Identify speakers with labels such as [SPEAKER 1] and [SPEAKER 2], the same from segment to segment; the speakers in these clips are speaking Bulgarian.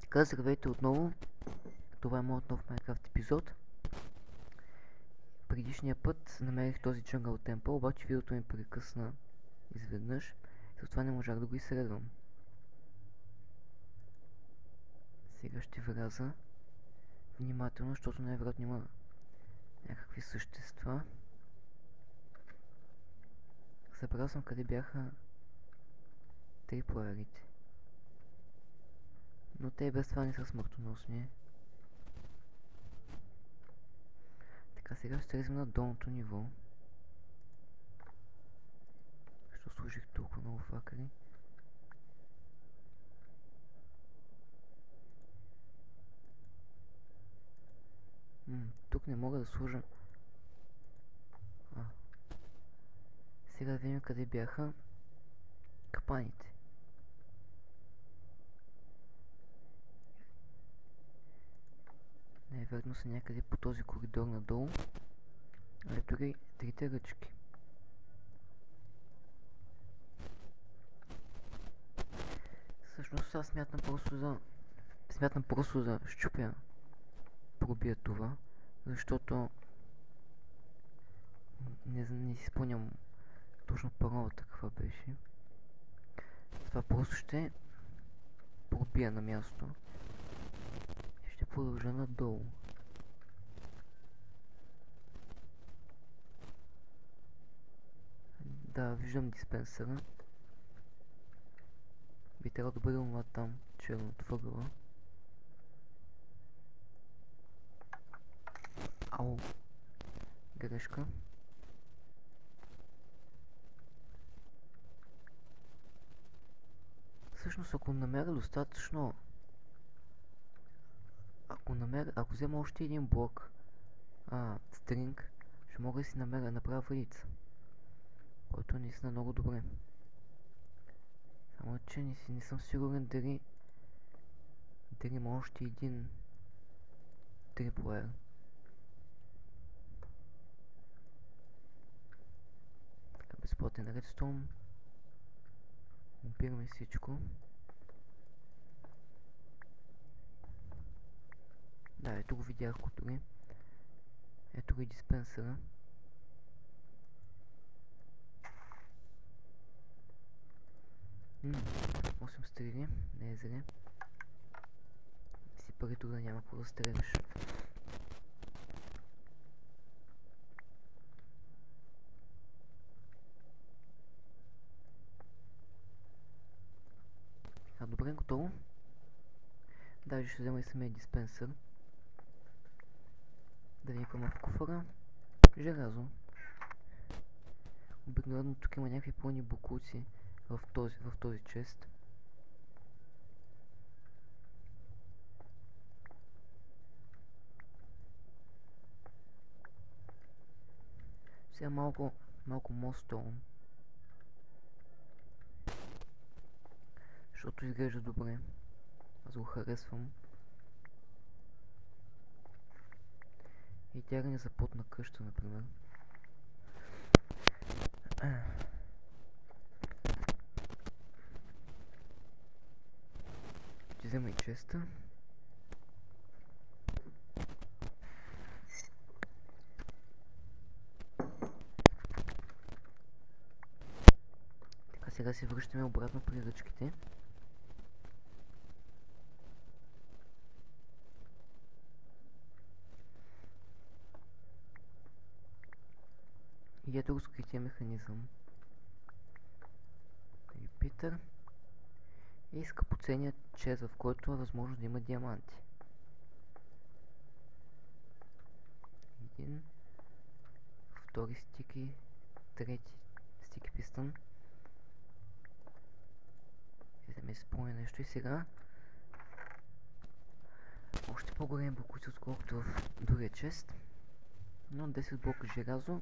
[SPEAKER 1] Така, здравейте отново. Това е моят нов Minecraft епизод. Предишния път намерих този Jungle Temple, обаче видеото ми прекъсна изведнъж, затова не можах да го изследвам. Сега ще вляза внимателно, защото най-вероятно има някакви същества. Забрал съм къде бяха триплеерите. Но те без това не са смъртоносни. Така, сега ще слезем на долното ниво. Защо сложих толкова много факели? Тук не мога да сложа. Сега да видим къде бяха капаните. Най-вероятно са някъде по този коридор надолу. Ето ги трите ръчки. Всъщност аз смятам просто да щупя, пробия това, защото не си спомням точно паролата каква беше. Това просто ще пробия на място. Ще продължа надолу. Да, виждам диспенсера. Би трябвало да бъде онова там, черното въгъла. Ау! Грешка. Всъщност, ако намеря достатъчно... Ако взема още един блок стринг, ще мога да си направя въдица. Който е наистина много добре. Само че не съм сигурен дали има още един триплеер. Така, безплатен редстоун. Опираме всичко. Да, ето го видях дори. Ето го и диспенсера. Осем стрели, не е зле. Си пари тук да няма какво да стреляш. Добре, готово. Даже ще взема и самия диспенсър. Да видим какво има в куфара. Желязо. Обикновено тук има някакви пълни бокуци в този чест. Сега малко мостон. Защото изглежда добре. Аз го харесвам. И тя не за потна къща, например. Ще взема и честа. Така, сега се връщаме обратно при ръчките. И ето го скрития механизъм. Репитър. И скъпоценният чест, в който е възможно да има диаманти. Един. Втори стики. Трети стики пистън. И да ми се спомня нещо и сега. Още по-големи блокути, отколкото в другия чест. Но 10 блока желязо.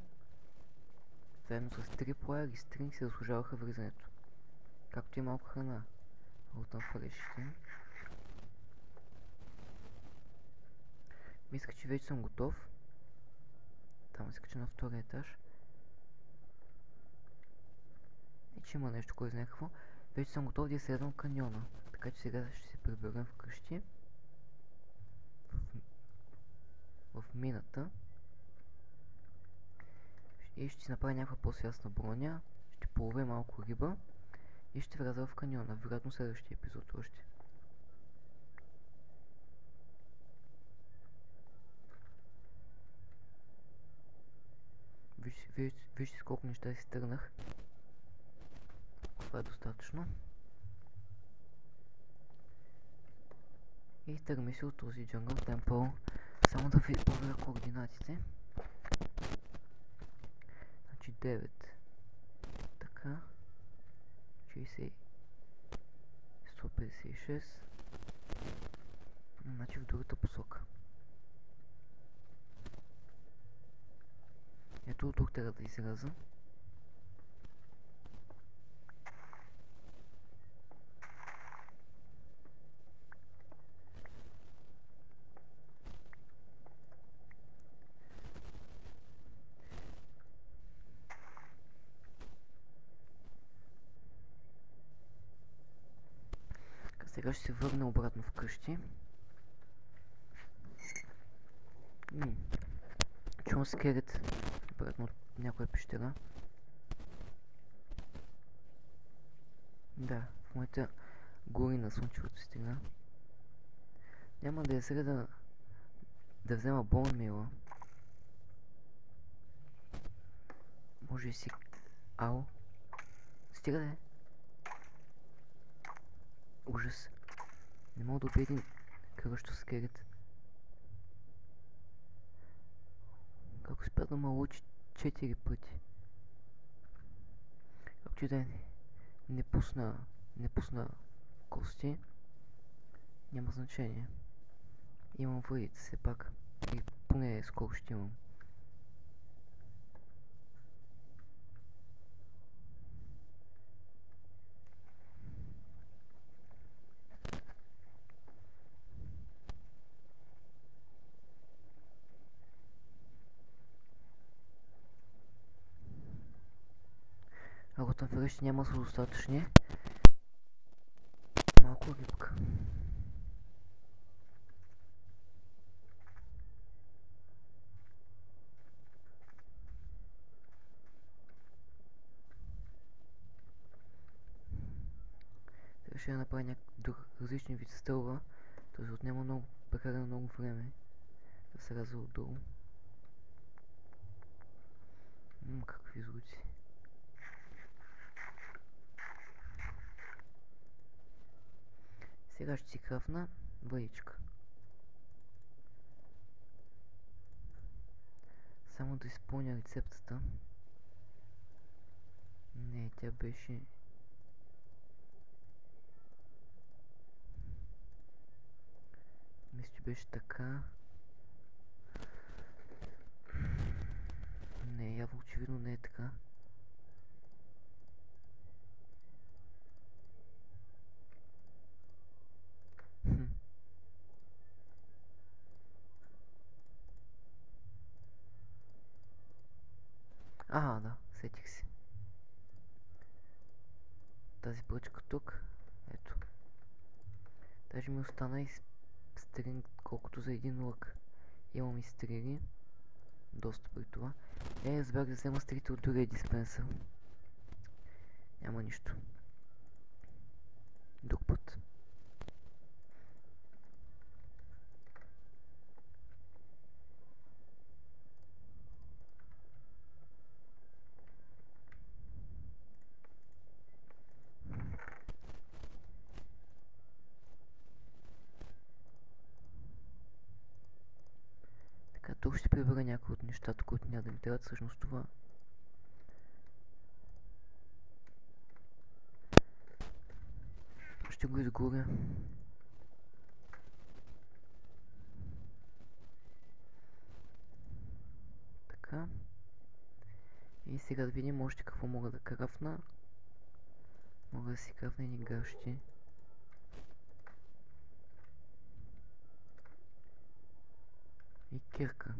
[SPEAKER 1] Заедно с триплеер и стринг се заслужаваха влизането. Както и малко храна. Лутам фрешите. Мисля, че вече съм готов. Там се кача на втория етаж. И че има нещо, кой знае какво. Вече съм готов да изследвам каньона. Така че сега ще се приберем вкъщи. в мината и ще си направя някаква по-свясна броня, ще половя малко риба и ще вляза в каньона, вероятно следващия епизод още. Вижте с колко неща си стърнах. Това е достатъчно. И тръгваме си от този Jungle Temple. Само да ви проверя координатите. Значи 9. Така. 60. 156. Значи в другата посока. Ето тук трябва да израза. Сега ще се върна обратно вкъщи. Чувам скелет обратно от някоя пещера. Да, в моята гори на слънчевата стена. Няма да е сега да взема Bone Meal. Може и си... Ау. Стига да е. Ужас. Не мога да убия един кръщов скелет. Как успя да ме лучи 4 пъти. Както и да не пусна кости. Няма значение. Имам въдица все пак. И поне скоро ще имам. Ако там връщи няма са достатъчни. Малко рибка. Сега ще направя някакъв различни вид стълба. Този отнема прекалено много време да се разва отдолу. Какви звуци. Сега ще си крафна въдичка. Само да изпълня рецептата. Не, тя беше... Мисля, че беше така. Не, явно очевидно не е така. Да, сетих се. Тази пръчка тук, ето. Даже ми остана и стрелин колкото за един лък. Имам и стрели. Доста при това. Разбрах да взема стрелите от другия диспенсър. Няма нищо. Друг път. Тук ще прибера някои от нещата, които няма да ми трябват. Всъщност това. Ще го изгоря. Така. И сега да видим още какво мога да крафна. Мога да си крафна едни гащи. И кирка.